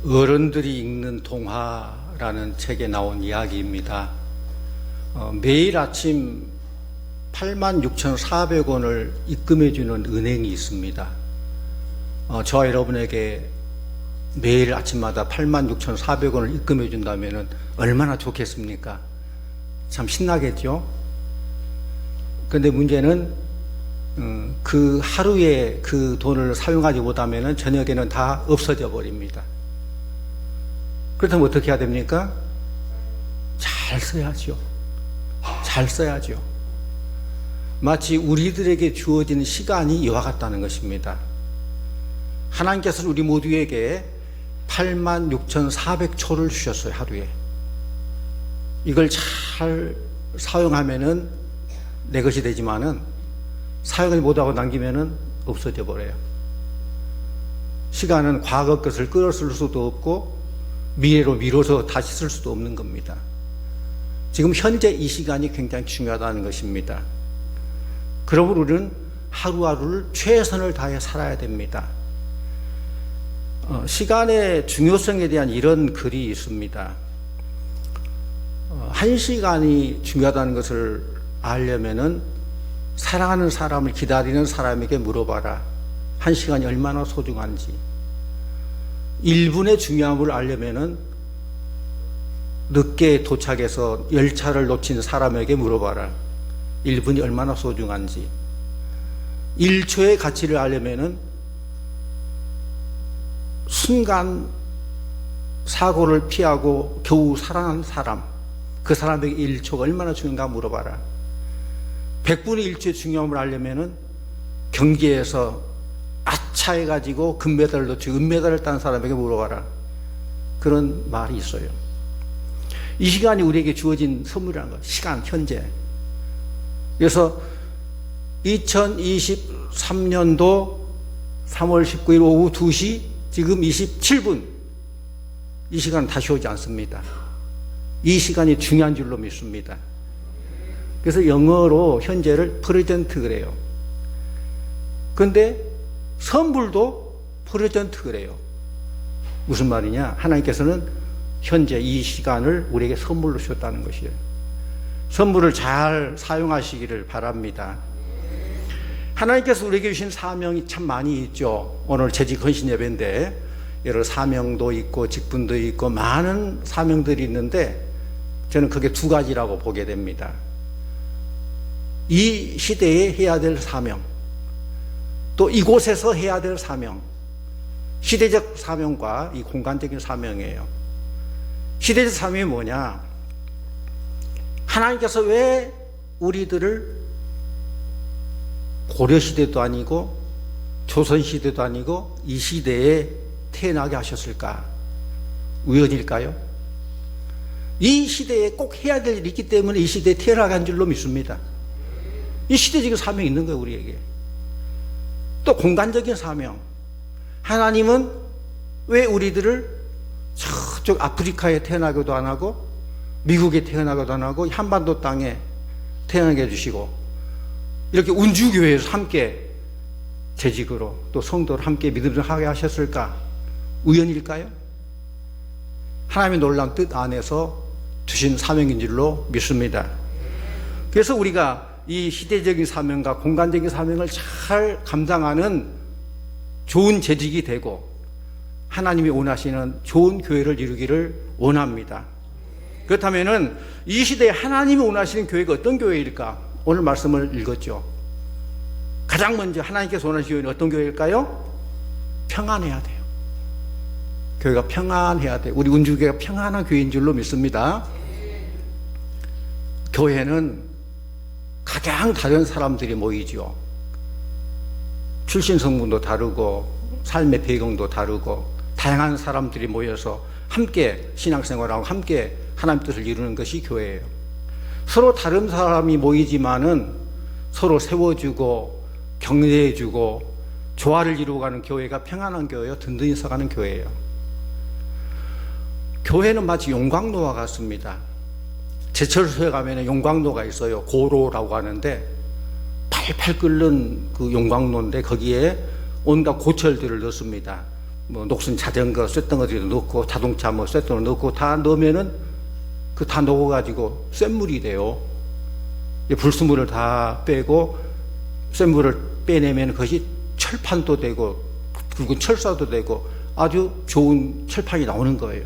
어른들이 읽는 동화라는 책에 나온 이야기입니다. 매일 아침 86,400원을 입금해주는 은행이 있습니다. 저와 여러분에게 매일 아침마다 86,400원을 입금해준다면 얼마나 좋겠습니까? 참 신나겠죠? 그런데 문제는 그 하루에 그 돈을 사용하지 못하면 저녁에는 다 없어져 버립니다. 그렇다면 어떻게 해야 됩니까? 잘 써야죠. 잘 써야죠. 마치 우리들에게 주어진 시간이 이와 같다는 것입니다. 하나님께서는 우리 모두에게 86,400초를 주셨어요, 하루에. 이걸 잘 사용하면은 내 것이 되지만은 사용을 못하고 남기면은 없어져 버려요. 시간은 과거 것을 끌어쓸 수도 없고 미래로 미뤄서 다시 쓸 수도 없는 겁니다. 지금 현재 이 시간이 굉장히 중요하다는 것입니다. 그러므로 우리는 하루하루를 최선을 다해 살아야 됩니다. 시간의 중요성에 대한 이런 글이 있습니다. 한 시간이 중요하다는 것을 알려면은 사랑하는 사람을 기다리는 사람에게 물어봐라. 한 시간이 얼마나 소중한지. 1분의 중요함을 알려면은 늦게 도착해서 열차를 놓친 사람에게 물어봐라. 1분이 얼마나 소중한지. 1초의 가치를 알려면은 순간 사고를 피하고 겨우 살아난 사람, 그 사람에게 1초가 얼마나 중요한가 물어봐라. 100분의 1초의 중요함을 알려면은 경기에서 아차 해가지고 금메달을 놓치고 은메달을 딴 사람에게 물어봐라. 그런 말이 있어요. 이 시간이 우리에게 주어진 선물이라는 것, 시간, 현재. 그래서 2023년도 3월 19일 오후 2시 지금 27분, 이 시간은 다시 오지 않습니다. 이 시간이 중요한 줄로 믿습니다. 그래서 영어로 현재를 프레젠트 그래요. 그런데 선물도 프레젠트 그래요. 무슨 말이냐? 하나님께서는 현재 이 시간을 우리에게 선물로 주셨다는 것이에요. 선물을 잘 사용하시기를 바랍니다. 하나님께서 우리에게 주신 사명이 참 많이 있죠. 오늘 재직 헌신 예배인데 여러 사명도 있고 직분도 있고 많은 사명들이 있는데 저는 그게 두 가지라고 보게 됩니다. 이 시대에 해야 될 사명, 또 이곳에서 해야 될 사명, 시대적 사명과 이 공간적인 사명이에요. 시대적 사명이 뭐냐? 하나님께서 왜 우리들을 고려시대도 아니고 조선시대도 아니고 이 시대에 태어나게 하셨을까? 우연일까요? 이 시대에 꼭 해야 될 일이 있기 때문에 이 시대에 태어나게 한 줄로 믿습니다. 이 시대적인 사명이 있는 거예요, 우리에게. 또 공간적인 사명. 하나님은 왜 우리들을 저쪽 아프리카에 태어나기도 안 하고 미국에 태어나기도 안 하고 한반도 땅에 태어나게 해주시고 이렇게 운주교회에서 함께 재직으로 또 성도를 함께 믿음을 하게 하셨을까? 우연일까요? 하나님의 놀라운 뜻 안에서 주신 사명인 줄로 믿습니다. 그래서 우리가 이 시대적인 사명과 공간적인 사명을 잘 감당하는 좋은 재직이 되고 하나님이 원하시는 좋은 교회를 이루기를 원합니다. 그렇다면은 이 시대에 하나님이 원하시는 교회가 어떤 교회일까? 오늘 말씀을 읽었죠. 가장 먼저 하나님께서 원하시는 교회는 어떤 교회일까요? 평안해야 돼요. 교회가 평안해야 돼요. 우리 운주교회가 평안한 교회인 줄로 믿습니다. 교회는 가장 다른 사람들이 모이죠. 출신 성분도 다르고 삶의 배경도 다르고 다양한 사람들이 모여서 함께 신앙생활하고 함께 하나님 뜻을 이루는 것이 교회예요. 서로 다른 사람이 모이지만은 서로 세워주고 격려해주고 조화를 이루어가는 교회가 평안한 교회요, 든든히 서가는 교회예요. 교회는 마치 용광로와 같습니다. 제철소에 가면 용광로가 있어요. 고로라고 하는데 팔팔 끓는 그 용광로인데 거기에 온갖 고철들을 넣습니다. 뭐 녹슨 자전거 쇳덩 어디도 넣고 자동차 뭐 쇳덩 넣고 다 넣으면은 그 다 녹아가지고 쇳물이 돼요. 불순물을 다 빼고 쇳물을 빼내면 그것이 철판도 되고 굵은 철사도 되고 아주 좋은 철판이 나오는 거예요.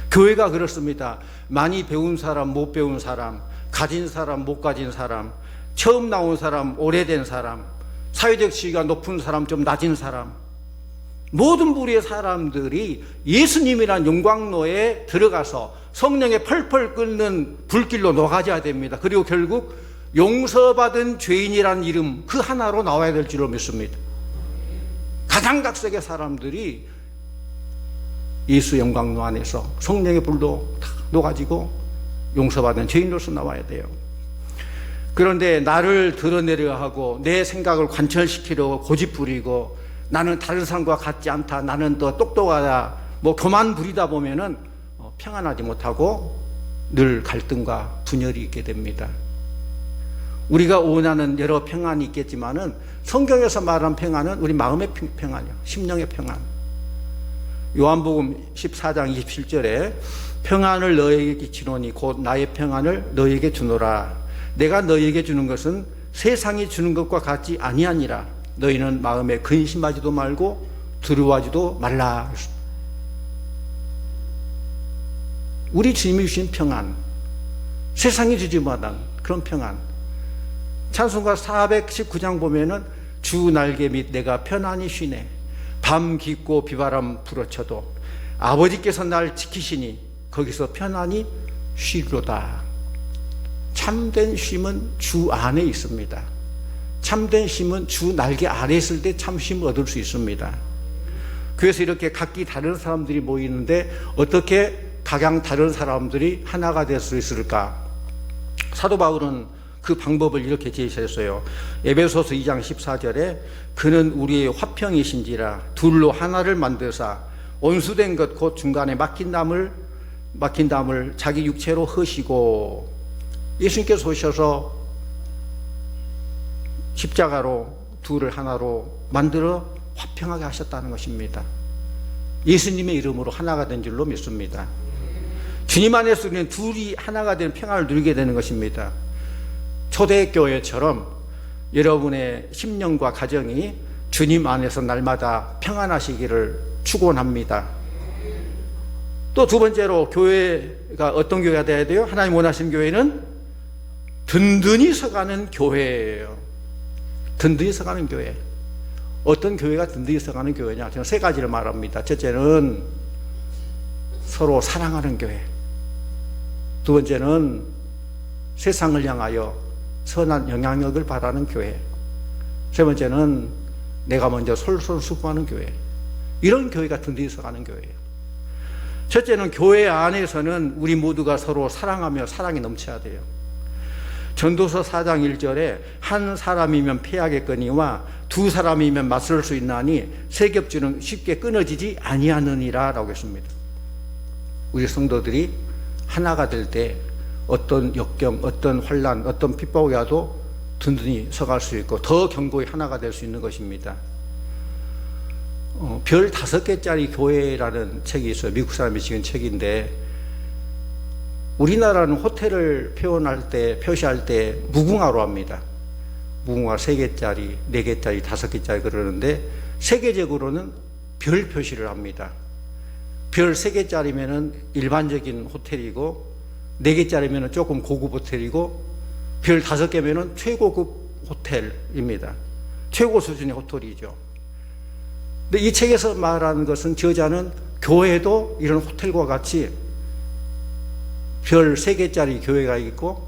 교회가 그렇습니다. 많이 배운 사람, 못 배운 사람, 가진 사람, 못 가진 사람, 처음 나온 사람, 오래된 사람, 사회적 지위가 높은 사람, 좀 낮은 사람, 모든 부류의 사람들이 예수님이란 영광로에 들어가서 성령의 펄펄 끓는 불길로 녹아져야 됩니다. 그리고 결국 용서받은 죄인이란 이름 그 하나로 나와야 될 줄로 믿습니다. 가장 각색의 사람들이 예수 영광로 안에서 성령의 불로 다 녹아지고 용서받은 죄인으로서 나와야 돼요. 그런데 나를 드러내려 하고 내 생각을 관철시키려고 고집부리고 나는 다른 사람과 같지 않다, 나는 더 똑똑하다, 뭐 교만 부리다 보면은 평안하지 못하고 늘 갈등과 분열이 있게 됩니다. 우리가 원하는 여러 평안이 있겠지만은 성경에서 말하는 평안은 우리 마음의 평안이요, 심령의 평안. 요한복음 14장 27절에 평안을 너에게 끼치노니 곧 나의 평안을 너에게 주노라. 내가 너에게 주는 것은 세상이 주는 것과 같지 아니하니라. 너희는 마음에 근심하지도 말고 두려워하지도 말라. 우리 주님이 주신 평안, 세상이 주지 못한 그런 평안. 찬송가 419장 보면은 주 날개 밑 내가 편안히 쉬네. 밤 깊고 비바람 불어쳐도 아버지께서 날 지키시니 거기서 편안히 쉬리로다. 참된 쉼은 주 안에 있습니다. 참된 쉼은 주 날개 아래 있을 때 참 쉼을 얻을 수 있습니다. 그래서 이렇게 각기 다른 사람들이 모이는데 어떻게 각양 다른 사람들이 하나가 될 수 있을까? 사도 바울은 그 방법을 이렇게 제시했어요. 에베소서 2장 14절에 그는 우리의 화평이신지라 둘로 하나를 만드사 온수된 것 곧 중간에 막힌 담을 자기 육체로 허시고, 예수님께서 오셔서 십자가로 둘을 하나로 만들어 화평하게 하셨다는 것입니다. 예수님의 이름으로 하나가 된 줄로 믿습니다. 주님 안에서 우리는 둘이 하나가 되는 평안을 누리게 되는 것입니다. 초대교회처럼 여러분의 심령과 가정이 주님 안에서 날마다 평안하시기를 축원합니다. 또 두 번째로 교회가 어떤 교회가 되어야 돼요? 하나님 원하시는 교회는 든든히 서가는 교회예요. 든든히 서가는 교회. 어떤 교회가 든든히 서가는 교회냐? 저는 세 가지를 말합니다. 첫째는 서로 사랑하는 교회. 두 번째는 세상을 향하여 선한 영향력을 바라는 교회. 세 번째는 내가 먼저 솔솔수고하는 교회. 이런 교회가 든든히 서가는 교회예요. 첫째는 교회 안에서는 우리 모두가 서로 사랑하며 사랑이 넘쳐야 돼요. 전도서 4장 1절에 한 사람이면 패하겠거니와 두 사람이면 맞설 수 있나니 세 겹줄은 쉽게 끊어지지 아니하느니라 라고 했습니다. 우리 성도들이 하나가 될 때 어떤 역경, 어떤 환난, 어떤 핍박이 와도 든든히 서갈 수 있고 더 견고히 하나가 될 수 있는 것입니다. 별 5개짜리 교회라는 책이 있어요. 미국 사람이 지은 책인데, 우리나라는 호텔을 표시할 때 무궁화로 합니다. 무궁화 3개짜리, 4개짜리, 5개짜리 그러는데 세계적으로는 별 표시를 합니다. 별 3개짜리면은 일반적인 호텔이고 4개짜리면은 조금 고급 호텔이고 별 5개면은 최고급 호텔입니다. 최고 수준의 호텔이죠. 근데 이 책에서 말하는 것은 저자는 교회도 이런 호텔과 같이 별 3개짜리 교회가 있고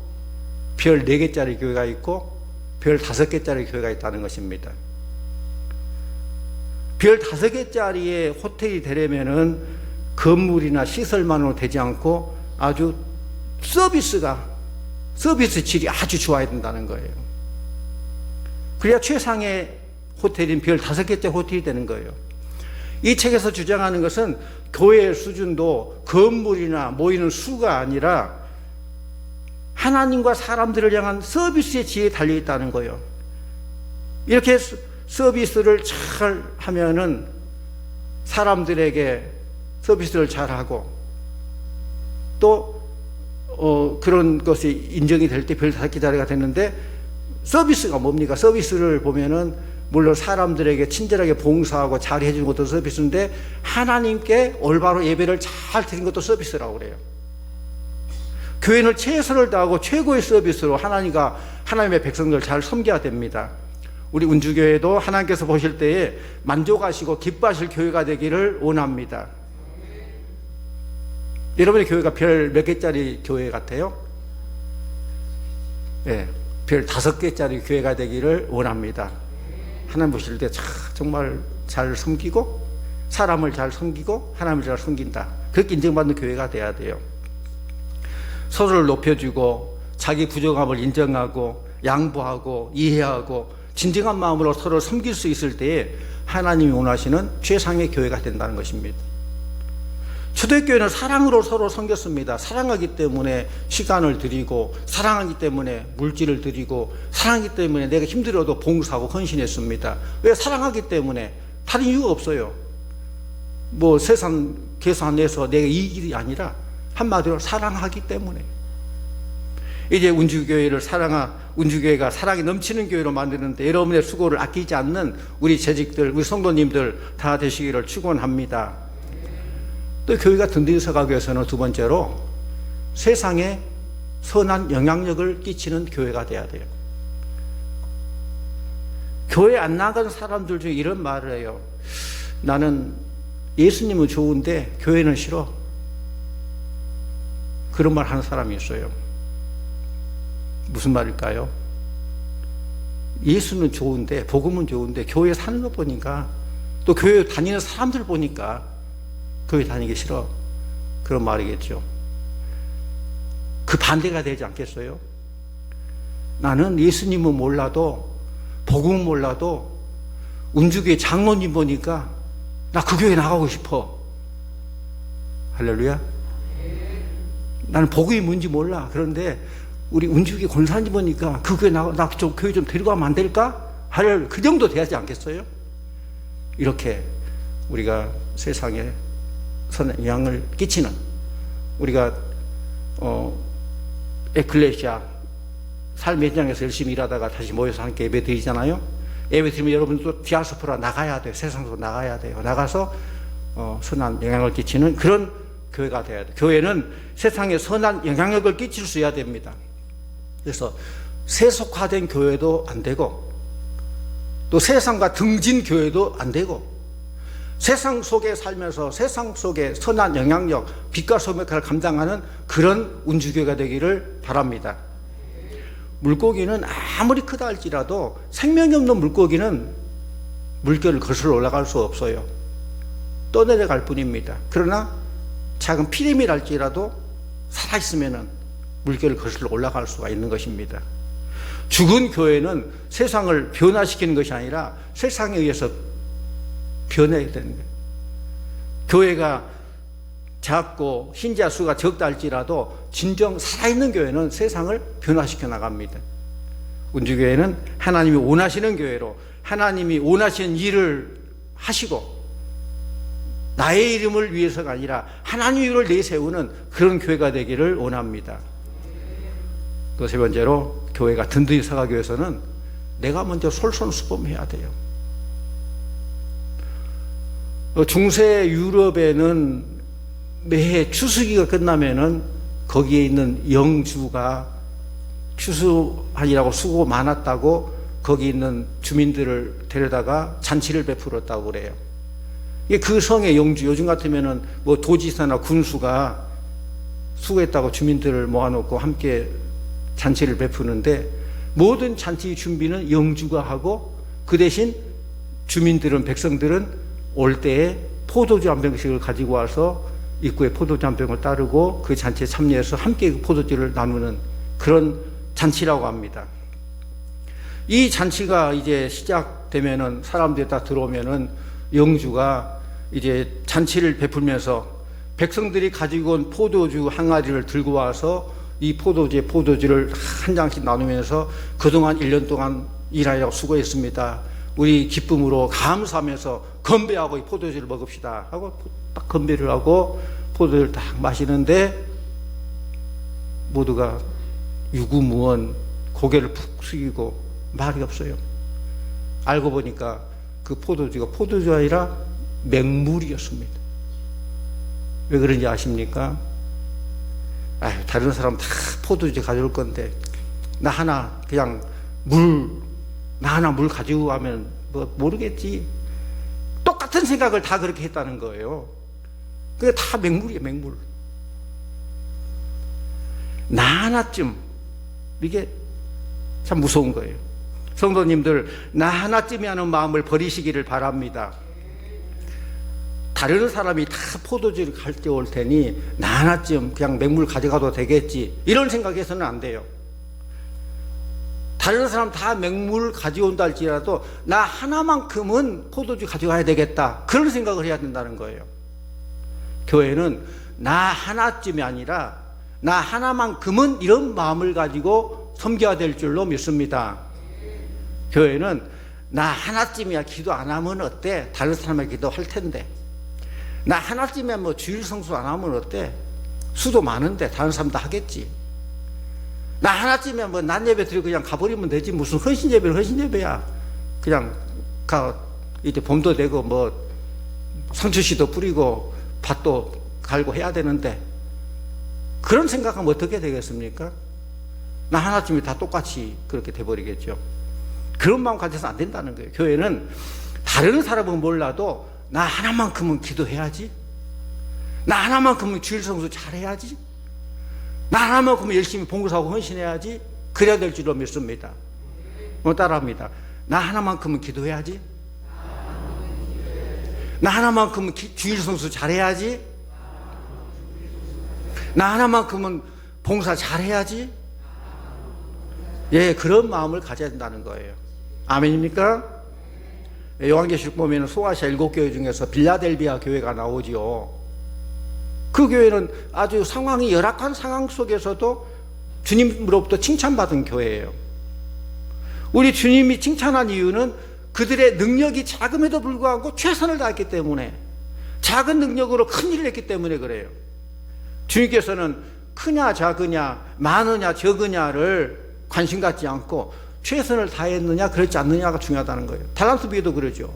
별 4개짜리 교회가 있고 별 5개짜리 교회가 있다는 것입니다. 별 5개짜리의 호텔이 되려면은 건물이나 시설만으로 되지 않고 아주 서비스 질이 아주 좋아야 된다는 거예요. 그래야 최상의 호텔인 별 5개짜리 호텔이 되는 거예요. 이 책에서 주장하는 것은 교회의 수준도 건물이나 모이는 수가 아니라 하나님과 사람들을 향한 서비스의 지혜에 달려있다는 거예요. 이렇게 서비스를 잘 하면은 사람들에게 서비스를 잘하고 또 그런 것이 인정이 될 때 별 5개짜리가 됐는데, 서비스가 뭡니까? 서비스를 보면은 물론 사람들에게 친절하게 봉사하고 잘 해주는 것도 서비스인데, 하나님께 올바로 예배를 잘 드리는 것도 서비스라고 그래요. 교회는 최선을 다하고 최고의 서비스로 하나님의 백성들을 잘 섬겨야 됩니다. 우리 운주교회도 하나님께서 보실 때에 만족하시고 기뻐하실 교회가 되기를 원합니다. 여러분의 교회가 별 몇 개짜리 교회 같아요? 네, 별 5개짜리 교회가 되기를 원합니다. 하나님 보실 때 정말 잘 섬기고 사람을 잘 섬기고 하나님을 잘 섬긴다, 그렇게 인정받는 교회가 돼야 돼요. 서로를 높여주고 자기 부족함을 인정하고 양보하고 이해하고 진정한 마음으로 서로를 섬길 수 있을 때에 하나님이 원하시는 최상의 교회가 된다는 것입니다. 초대교회는 사랑으로 서로 섬겼습니다. 사랑하기 때문에 시간을 드리고, 사랑하기 때문에 물질을 드리고, 사랑하기 때문에 내가 힘들어도 봉사하고 헌신했습니다. 왜? 사랑하기 때문에. 다른 이유가 없어요. 뭐 세상 계산해서 내가 이익이 아니라 한마디로 사랑하기 때문에. 이제 운주교회가 사랑이 넘치는 교회로 만드는데 여러분의 수고를 아끼지 않는 우리 재직들, 우리 성도님들 다 되시기를 축원합니다. 또 교회가 든든히 서가기 위해서는 두 번째로 세상에 선한 영향력을 끼치는 교회가 돼야 돼요. 교회 안 나간 사람들 중에 이런 말을 해요. 나는 예수님은 좋은데 교회는 싫어. 그런 말 하는 사람이 있어요. 무슨 말일까요? 예수는 좋은데, 복음은 좋은데 교회 사는 거 보니까, 또 교회 다니는 사람들 보니까 교회 다니기 싫어. 그런 말이겠죠. 그 반대가 되지 않겠어요? 나는 예수님은 몰라도, 복음은 몰라도 운주교회 장로님 보니까 나 그 교회 나가고 싶어. 할렐루야. 나는 복음이 뭔지 몰라. 그런데 우리 운주교회 권사님 보니까 그 교회 나 좀 교회 좀 데리고 가면 안 될까? 그 정도 돼야지 않겠어요? 이렇게 우리가 세상에 선한 영향을 끼치는, 우리가 에클레시아 삶의 현장에서 열심히 일하다가 다시 모여서 함께 예배 드리잖아요. 예배 드리면 여러분도 디아스포라 나가야 돼요. 세상으로 나가야 돼요. 나가서 선한 영향을 끼치는 그런 교회가 돼야 돼요. 교회는 세상에 선한 영향력을 끼칠 수 있어야 됩니다. 그래서 세속화된 교회도 안 되고, 또 세상과 등진 교회도 안 되고, 세상 속에 살면서 세상 속에 선한 영향력, 빛과 소금의 역할을 감당하는 그런 운주교회가 되기를 바랍니다. 물고기는 아무리 크다 할지라도 생명이 없는 물고기는 물결을 거슬러 올라갈 수 없어요. 떠내려갈 뿐입니다. 그러나 작은 피레미랄지라도 살아있으면 물결을 거슬러 올라갈 수가 있는 것입니다. 죽은 교회는 세상을 변화시키는 것이 아니라 세상에 의해서 변해야 되는 거예요. 교회가 작고 신자 수가 적다 할지라도 진정 살아있는 교회는 세상을 변화시켜 나갑니다. 운주교회는 하나님이 원하시는 교회로, 하나님이 원하시는 일을 하시고 나의 이름을 위해서가 아니라 하나님의 이름을 내세우는 그런 교회가 되기를 원합니다. 또 세 번째로 교회가 든든히 서가기 위해서는 내가 먼저 솔선수범해야 돼요. 중세 유럽에는 매해 추수기가 끝나면은 거기에 있는 영주가 추수하느라고 수고 많았다고 거기 있는 주민들을 데려다가 잔치를 베풀었다고 그래요. 이게 그 성의 영주, 요즘 같으면은 뭐 도지사나 군수가 수고했다고 주민들을 모아놓고 함께 잔치를 베푸는데, 모든 잔치 준비는 영주가 하고 그 대신 주민들은, 백성들은 올 때에 포도주 한 병씩을 가지고 와서 입구에 포도주 한 병을 따르고 그 잔치에 참여해서 함께 포도주를 나누는 그런 잔치라고 합니다. 이 잔치가 이제 시작되면은, 사람들이 다 들어오면은 영주가 이제 잔치를 베풀면서 백성들이 가지고 온 포도주 항아리를 들고 와서 이 포도주를 한 장씩 나누면서 그동안 1년 동안 일하려고 수고했습니다. 우리 기쁨으로 감사하면서 건배하고 이 포도주를 먹읍시다 하고 딱 건배를 하고 포도주를 딱 마시는데 모두가 유구무원 고개를 푹 숙이고 말이 없어요. 알고 보니까 그 포도주가 포도주가 아니라 맹물이었습니다. 왜 그런지 아십니까? 다른 사람 다 포도주 가져올 건데 나 하나 그냥 나 하나 물 가지고 가면 뭐 모르겠지. 똑같은 생각을 다 그렇게 했다는 거예요. 그게 다 맹물이에요, 맹물. 나 하나쯤, 이게 참 무서운 거예요. 성도님들, 나 하나쯤이 하는 마음을 버리시기를 바랍니다. 다른 사람이 다 포도주를 가져올 테니 나 하나쯤 그냥 맹물 가져가도 되겠지, 이런 생각해서는 안 돼요. 다른 사람 다 맹물 가져온다 할지라도 나 하나만큼은 포도주 가져가야 되겠다, 그런 생각을 해야 된다는 거예요. 교회는 나 하나쯤이 아니라 나 하나만큼은 이런 마음을 가지고 섬겨야 될 줄로 믿습니다. 교회는 나 하나쯤이야 기도 안 하면 어때? 다른 사람의 기도할 텐데. 나 하나쯤이야 뭐 주일 성수 안 하면 어때? 수도 많은데 다른 사람도 하겠지. 나 하나쯤이야 뭐 낮 예배 드리고 그냥 가버리면 되지, 무슨 헌신 예배는 헌신 예배야. 그냥 이제 봄도 되고 뭐 상추씨도 뿌리고 밭도 갈고 해야 되는데, 그런 생각하면 어떻게 되겠습니까? 나 하나쯤이 다 똑같이 그렇게 돼버리겠죠. 그런 마음 가져서 안 된다는 거예요. 교회는 다른 사람은 몰라도 나 하나만큼은 기도해야지, 나 하나만큼은 주일 성수 잘해야지, 나 하나만큼은 열심히 봉사하고 헌신해야지, 그래야 될 줄로 믿습니다. 따라합니다. 나 하나만큼은 기도해야지, 나 하나만큼은 주일 성수 잘해야지, 나 하나만큼은 봉사 잘해야지. 예, 그런 마음을 가져야 된다는 거예요. 아멘입니까? 요한계시록 보면 소아시아 7교회 중에서 빌라델비아 교회가 나오지요. 그 교회는 아주 상황이 열악한 상황 속에서도 주님으로부터 칭찬받은 교회예요. 우리 주님이 칭찬한 이유는 그들의 능력이 작음에도 불구하고 최선을 다했기 때문에, 작은 능력으로 큰 일을 했기 때문에 그래요. 주님께서는 크냐 작으냐 많으냐 적으냐를 관심 갖지 않고 최선을 다했느냐 그렇지 않느냐가 중요하다는 거예요. 달란트 비유도 그러죠.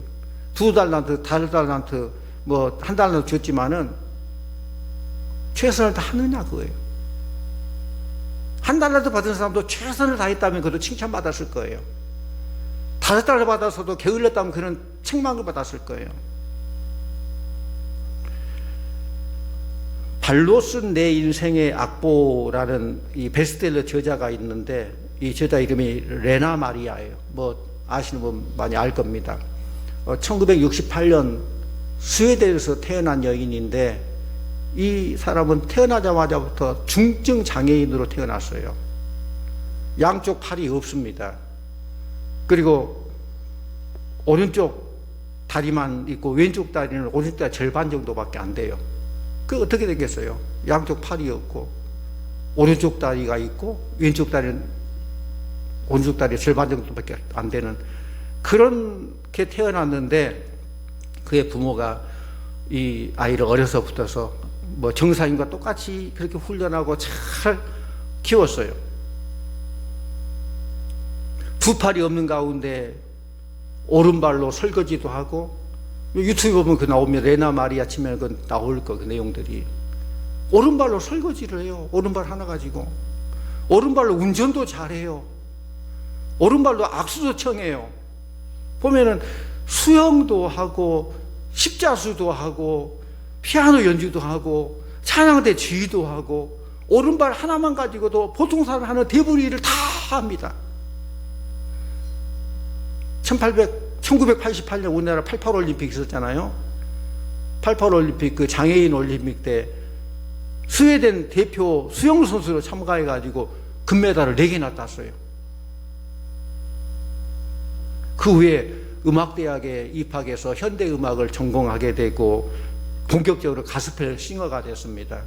2달란트, 5달란트, 뭐 1달란트 줬지만은 최선을 다하느냐 그거예요. 1달란트 받은 사람도 최선을 다했다면 그것도 칭찬받았을 거예요. 5달란트 받아서도 게을렀다면 그는 책망을 받았을 거예요. 발로 쓴 내 인생의 악보라는 이 베스트셀러 저자가 있는데, 이 저자 이름이 레나 마리아예요. 뭐 아시는 분 많이 알 겁니다. 1968년 스웨덴에서 태어난 여인인데, 이 사람은 태어나자마자부터 중증 장애인으로 태어났어요. 양쪽 팔이 없습니다. 그리고 오른쪽 다리만 있고 왼쪽 다리는 오른쪽 다리 절반 정도밖에 안 돼요. 그 어떻게 되겠어요? 양쪽 팔이 없고 오른쪽 다리가 있고 왼쪽 다리는 오른쪽 다리 절반 정도밖에 안 되는, 그렇게 태어났는데 그의 부모가 이 아이를 어려서부터서 뭐 정상인과 똑같이 그렇게 훈련하고 잘 키웠어요. 두 팔이 없는 가운데 오른발로 설거지도 하고, 유튜브 보면 그 나오면 레나 마리아 치면 그 나올 거, 그 내용들이. 오른발로 설거지를 해요. 오른발 하나 가지고. 오른발로 운전도 잘해요. 오른발로 악수도 청해요. 보면은 수영도 하고 십자수도 하고 피아노 연주도 하고 찬양대 지휘도 하고, 오른발 하나만 가지고도 보통 사람 하는 대부분 일을 다 합니다. 1988년 우리나라 88 올림픽 있었잖아요. 88 올림픽 그 장애인 올림픽 때 스웨덴 대표 수영 선수로 참가해 가지고 금메달을 4개나 땄어요. 그 후에 음악대학에 입학해서 현대음악을 전공하게 되고 본격적으로 가스펠 싱어가 됐습니다.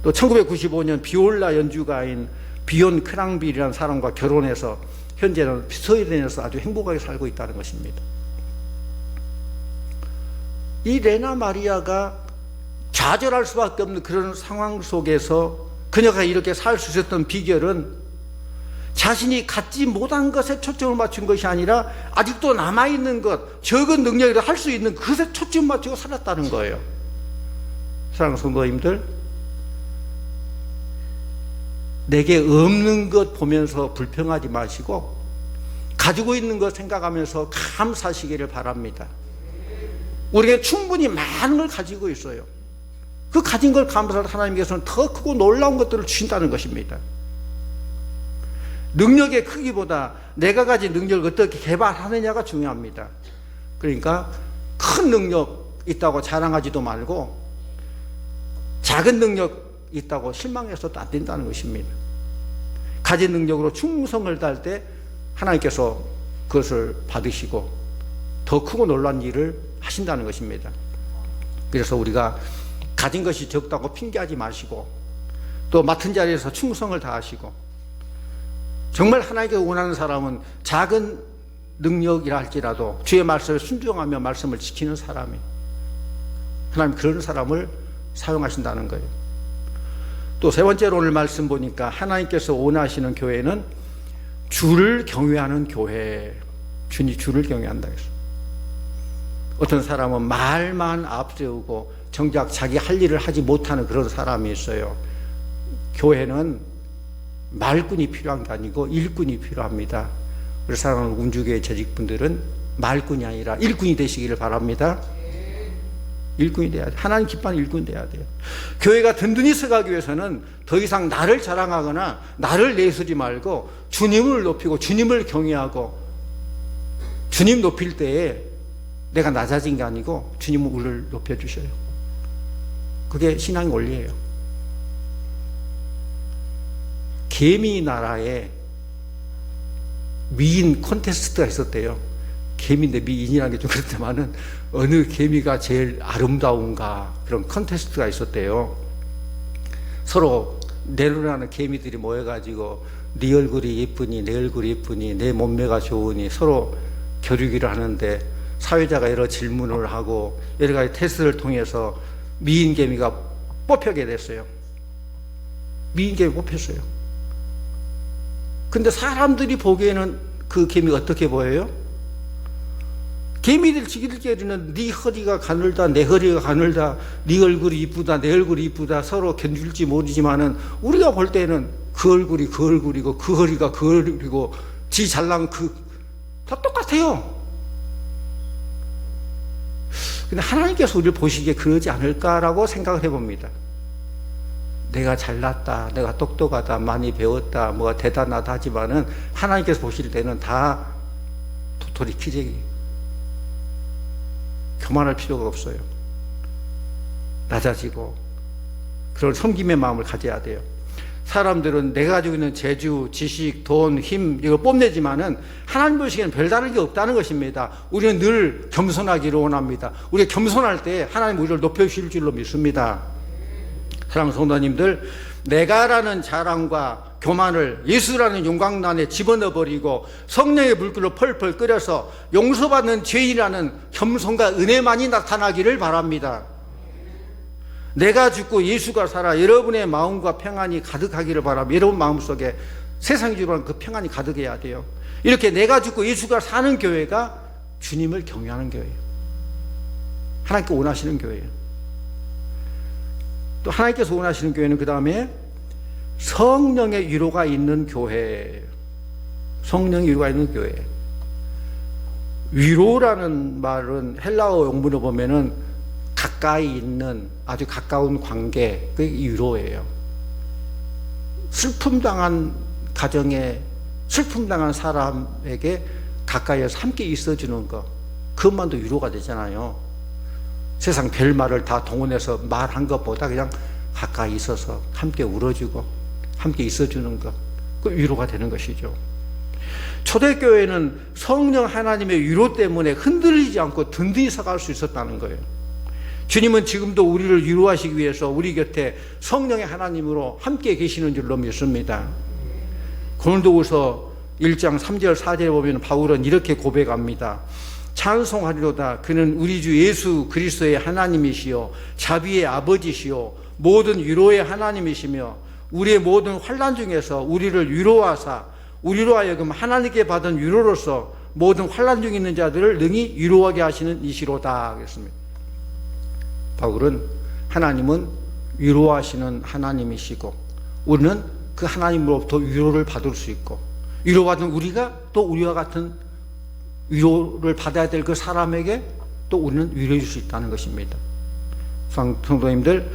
또 1995년 비올라 연주가인 비온 크랑빌이라는 사람과 결혼해서 현재는 스웨덴에서 아주 행복하게 살고 있다는 것입니다. 이 레나 마리아가 좌절할 수밖에 없는 그런 상황 속에서 그녀가 이렇게 살 수 있었던 비결은 자신이 갖지 못한 것에 초점을 맞춘 것이 아니라 아직도 남아있는 것, 적은 능력이라 할 수 있는 그것에 초점을 맞추고 살았다는 거예요. 사랑하는 성도님들, 내게 없는 것 보면서 불평하지 마시고 가지고 있는 것 생각하면서 감사하시기를 바랍니다. 우리가 충분히 많은 걸 가지고 있어요. 그 가진 걸 감사할 하나님께서는 더 크고 놀라운 것들을 주신다는 것입니다. 능력의 크기보다 내가 가진 능력을 어떻게 개발하느냐가 중요합니다. 그러니까 큰 능력 있다고 자랑하지도 말고 작은 능력 있다고 실망해서도 안 된다는 것입니다. 가진 능력으로 충성을 다할 때 하나님께서 그것을 받으시고 더 크고 놀라운 일을 하신다는 것입니다. 그래서 우리가 가진 것이 적다고 핑계하지 마시고 또 맡은 자리에서 충성을 다하시고 정말 하나님께서 원하는 사람은 작은 능력이라 할지라도 주의 말씀에 순종하며 말씀을 지키는 사람이 하나님 그런 사람을 사용하신다는 거예요. 또 세 번째로 오늘 말씀 보니까 하나님께서 원하시는 교회는 주를 경외하는 교회. 주를 경외한다 했어요. 어떤 사람은 말만 앞세우고 정작 자기 할 일을 하지 못하는 그런 사람이 있어요. 교회는 말꾼이 필요한 게 아니고 일꾼이 필요합니다. 우리 사랑하는 운주교회 재직분들은 말꾼이 아니라 일꾼이 되시기를 바랍니다. 일꾼이 돼야 돼. 하나님 기뻐하는 일꾼이 돼야 돼요. 교회가 든든히 서가기 위해서는 더 이상 나를 자랑하거나 나를 내세우지 말고 주님을 높이고 주님을 경외하고 주님 높일 때에 내가 낮아진 게 아니고 주님은 우리를 높여주셔요. 그게 신앙의 원리예요. 개미 나라에 미인 콘테스트가 있었대요. 개미인데 미인이라는 게 좀 그렇지만은 어느 개미가 제일 아름다운가 그런 콘테스트가 있었대요. 서로 내로라는 개미들이 모여가지고 네 얼굴이 예쁘니 내 얼굴이 예쁘니 내 몸매가 좋으니 서로 겨루기를 하는데 사회자가 여러 질문을 하고 여러 가지 테스트를 통해서 미인 개미가 뽑히게 됐어요. 미인 개미 뽑혔어요. 근데 사람들이 보기에는 그 개미가 어떻게 보여요? 개미들 지들끼리는 네 허리가 가늘다 내 허리가 가늘다 네 얼굴이 이쁘다 내 얼굴이 이쁘다 서로 견줄지 모르지만은 우리가 볼 때는 그 얼굴이 그 얼굴이고 그 허리가 그 허리고 지 잘난 다 똑같아요. 근데 하나님께서 우리를 보시기에 그러지 않을까라고 생각을 해봅니다. 내가 잘났다, 내가 똑똑하다, 많이 배웠다, 뭐가 대단하다 하지만은 하나님께서 보실 때는 다 도토리 키재기. 교만할 필요가 없어요. 낮아지고 그런 섬김의 마음을 가져야 돼요. 사람들은 내가 가지고 있는 재주, 지식, 돈, 힘 이거 뽐내지만은 하나님 보시기에는 별다른 게 없다는 것입니다. 우리는 늘 겸손하기를 원합니다. 우리가 겸손할 때 하나님 우리를 높여주실 줄로 믿습니다. 사랑하는 성도님들, 내가라는 자랑과 교만을 예수라는 용광단에 집어넣어버리고 성령의 물결로 펄펄 끓여서 용서받는 죄인이라는 겸손과 은혜만이 나타나기를 바랍니다. 내가 죽고 예수가 살아 여러분의 마음과 평안이 가득하기를 바랍니다. 여러분 마음속에 세상이 주는 그 평안이 가득해야 돼요. 이렇게 내가 죽고 예수가 사는 교회가 주님을 경외하는 교회예요. 하나님께 원하시는 교회예요. 또 하나님께서 원하시는 교회는 그 다음에 성령의 위로가 있는 교회. 성령의 위로가 있는 교회. 위로라는 말은 헬라어 용문을 보면은 가까이 있는 아주 가까운 관계, 그게 위로예요. 슬픔 당한 가정에 슬픔 당한 사람에게 가까이에서 함께 있어주는 것, 그것만도 위로가 되잖아요. 세상 별말을 다 동원해서 말한 것보다 그냥 가까이 있어서 함께 울어주고 함께 있어주는 것, 그 위로가 되는 것이죠. 초대교회는 성령 하나님의 위로 때문에 흔들리지 않고 든든히 서갈 수 있었다는 거예요. 주님은 지금도 우리를 위로하시기 위해서 우리 곁에 성령의 하나님으로 함께 계시는 줄로 믿습니다. 고린도후서 1장 3절 4절에 보면 바울은 이렇게 고백합니다. 찬송하리로다. 그는 우리 주 예수 그리스도의 하나님이시요 자비의 아버지시요 모든 위로의 하나님이시며 우리의 모든 환난 중에서 우리를 위로하사 우리로 하여금 하나님께 받은 위로로서 모든 환난 중에 있는 자들을 능히 위로하게 하시는 이시로다 그랬습니다. 바울은 하나님은 위로하시는 하나님이시고 우리는 그 하나님으로부터 위로를 받을 수 있고 위로받은 우리가 또 우리와 같은 위로를 받아야 될 그 사람에게 또 우리는 위로해 줄 수 있다는 것입니다. 성도님들,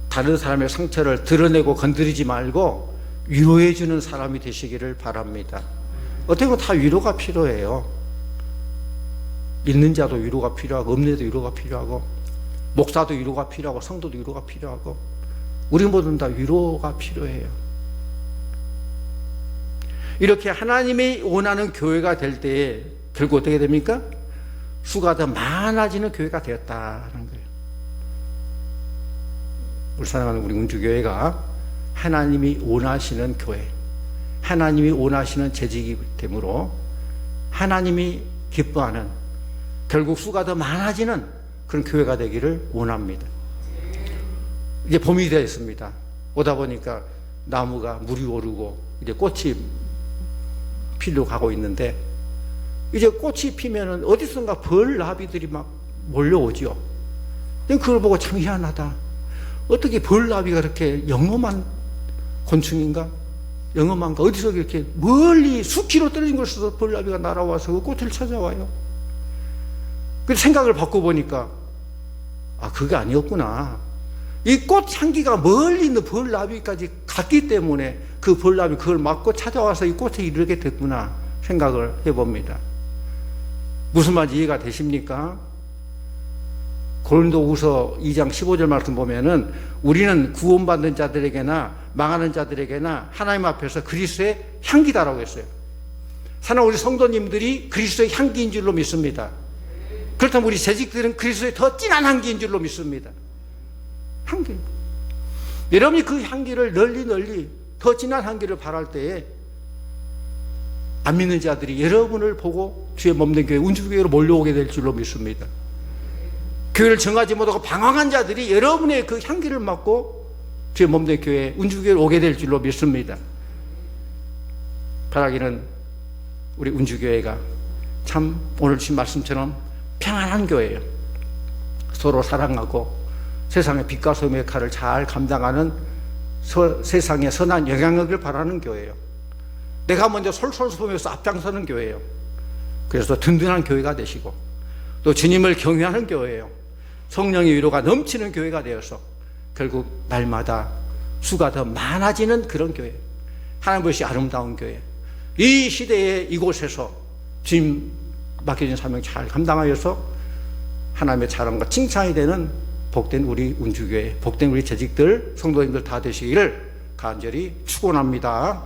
다른 사람의 상처를 드러내고 건드리지 말고 위로해 주는 사람이 되시기를 바랍니다. 어떻게 보면 다 위로가 필요해요. 있는 자도 위로가 필요하고 없는 자도 위로가 필요하고 목사도 위로가 필요하고 성도도 위로가 필요하고 우리 모두는 다 위로가 필요해요. 이렇게 하나님이 원하는 교회가 될 때에 결국 어떻게 됩니까? 수가 더 많아지는 교회가 되었다는 거예요. 우리 사랑하는 우리 운주교회가 하나님이 원하시는 교회, 하나님이 원하시는 재직이기 때문에 하나님이 기뻐하는 결국 수가 더 많아지는 그런 교회가 되기를 원합니다. 이제 봄이 되었습니다. 오다 보니까 나무가 물이 오르고 이제 꽃이 피려 가고 있는데 이제 꽃이 피면은 어디선가 벌나비들이 막 몰려오죠. 그걸 보고 참 희한하다. 어떻게 벌나비가 그렇게 영험한 곤충인가? 영험한가? 어디서 이렇게 멀리 수키로 떨어진 곳에서 벌나비가 날아와서 그 꽃을 찾아와요. 그래서 생각을 바꿔보니까 그게 아니었구나. 이 꽃 향기가 멀리 있는 벌나비까지 갔기 때문에 그 벌나비 그걸 맞고 찾아와서 이 꽃에 이르게 됐구나 생각을 해봅니다. 무슨 말인지 이해가 되십니까? 고린도후서 2장 15절 말씀 보면은 우리는 구원받는 자들에게나 망하는 자들에게나 하나님 앞에서 그리스도의 향기다라고 했어요. 사는 우리 성도님들이 그리스도의 향기인 줄로 믿습니다. 그렇다면 우리 재직들은 그리스도의 더 진한 향기인 줄로 믿습니다. 향기. 여러분이 그 향기를 널리 더 진한 향기를 바랄 때에 안 믿는 자들이 여러분을 보고 주의 몸된 교회 운주교회로 몰려오게 될 줄로 믿습니다. 교회를 정하지 못하고 방황한 자들이 여러분의 그 향기를 맡고 주의 몸된 교회 운주교회로 오게 될 줄로 믿습니다. 바라기는 우리 운주교회가 참 오늘 주신 말씀처럼 평안한 교회예요. 서로 사랑하고 세상의 빛과 소금의 역할을 잘 감당하는 세상에 선한 영향력을 바라는 교회예요. 내가 먼저 솔솔소면서 앞장서는 교회예요. 그래서 든든한 교회가 되시고 또 주님을 경외하는 교회예요. 성령의 위로가 넘치는 교회가 되어서 결국 날마다 수가 더 많아지는 그런 교회, 하나님 것이 아름다운 교회. 이 시대에 이곳에서 주님 맡겨진 사명 잘 감당하여서 하나님의 자랑과 칭찬이 되는 복된 우리 운주교회, 복된 우리 재직들, 성도님들 다 되시기를 간절히 축원합니다.